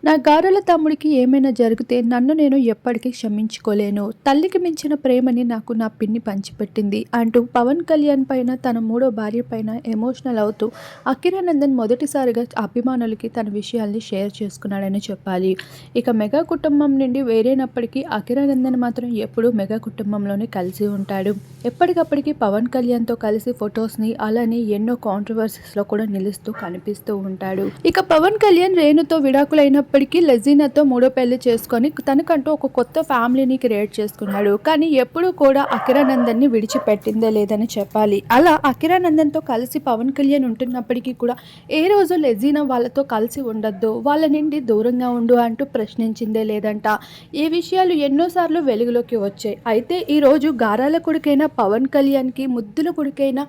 నా గారాల తమ్ముడికి ఏమైనా జరిగితే నన్ను నేను ఎప్పటికీ క్షమించుకోలేను. తల్లికి మించిన ప్రేమని నాకు నా పిన్ని పంచిపెట్టింది అంటూ పవన్ కళ్యాణ్ పైన తన మూడో భార్య పైన ఎమోషనల్ అవుతూ అకిరానందన్ మొదటిసారిగా అభిమానులకి తన విషయాల్ని షేర్ చేసుకున్నాడని చెప్పాలి. ఇక మెగా కుటుంబం నుండి వేరైనప్పటికీ అకిరానందన్ మాత్రం ఎప్పుడూ మెగా కుటుంబంలోనే కలిసి ఉంటాడు. ఎప్పటికప్పటికి పవన్ కళ్యాణ్తో కలిసి ఫొటోస్ని అలానే ఎన్నో కాంట్రవర్సీస్లో కూడా నిలుస్తూ కనిపిస్తూ ఉంటాడు. ఇక పవన్ కళ్యాణ్ రేణుతో విడాకులైనప్పటికీ లెజీనాతో మూడో పెళ్లి చేసుకొని తనకంటూ ఒక కొత్త ఫ్యామిలీని క్రియేట్ చేసుకున్నాడు. కానీ ఎప్పుడూ కూడా అకిరానందన్ని విడిచిపెట్టిందే లేదని చెప్పాలి. అలా అకిరానందన్తో కలిసి పవన్ కళ్యాణ్ ఉంటున్నప్పటికీ కూడా ఏ రోజు లెజీనా వాళ్ళతో కలిసి ఉండొద్దు, వాళ్ళ నుండి దూరంగా ఉండు అంటూ ప్రశ్నించిందే లేదంట. ఈ విషయాలు ఎన్నోసార్లు వెలుగులోకి వచ్చాయి. అయితే ఈరోజు గారాల కొడుకైన పవన్ కళ్యాణ్కి ముద్దుల కొడుకైన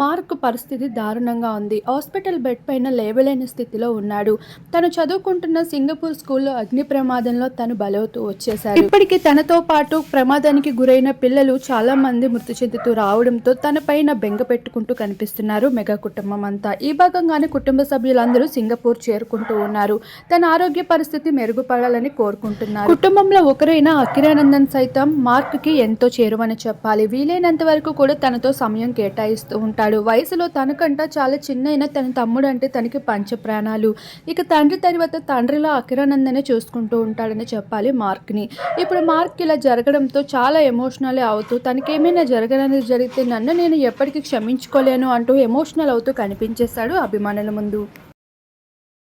మార్క్ పరిస్థితి దారుణంగా ఉంది. హాస్పిటల్ బెడ్ పైన లేవలేని స్థితిలో ఉన్నాడు. తను చదువుకుంటున్న సింగపూర్ స్కూల్లో అగ్ని ప్రమాదంలో తను బలవుతూ వచ్చేశారు. ఇప్పటికీ తనతో పాటు ప్రమాదానికి గురైన పిల్లలు చాలా మంది మృతి చెందుతూ రావడంతో తన పైన బెంగ పెట్టుకుంటూ కనిపిస్తున్నారు మెగా కుటుంబం అంతా. ఈ భాగంగానే కుటుంబ సభ్యులందరూ సింగపూర్ చేరుకుంటూ ఉన్నారు. తన ఆరోగ్య పరిస్థితి మెరుగుపడాలని కోరుకుంటున్నారు. కుటుంబంలో ఒకరైన అకిరానందన్ సైతం మార్క్ కి ఎంతో చేరువని చెప్పాలి. వీలైనంత వరకు కూడా తనతో సమయం కేటాయిస్తూ ఉంటాడు. వయసులో తనకంట చాలా చిన్నైన తన తమ్ముడు అంటే తనకి పంచ ప్రాణాలు. ఇక తండ్రి తర్వాత తండ్రిలో అకిరానందనే చూసుకుంటూ ఉంటాడని చెప్పాలి మార్క్ని. ఇప్పుడు మార్క్ ఇలా జరగడంతో చాలా ఎమోషనల్ అవుతూ తనకేమైనా జరగడానికి జరిగితే నన్ను నేను ఎప్పటికీ క్షమించుకోలేను అంటూ ఎమోషనల్ అవుతూ కనిపించేశాడు అభిమానుల ముందు.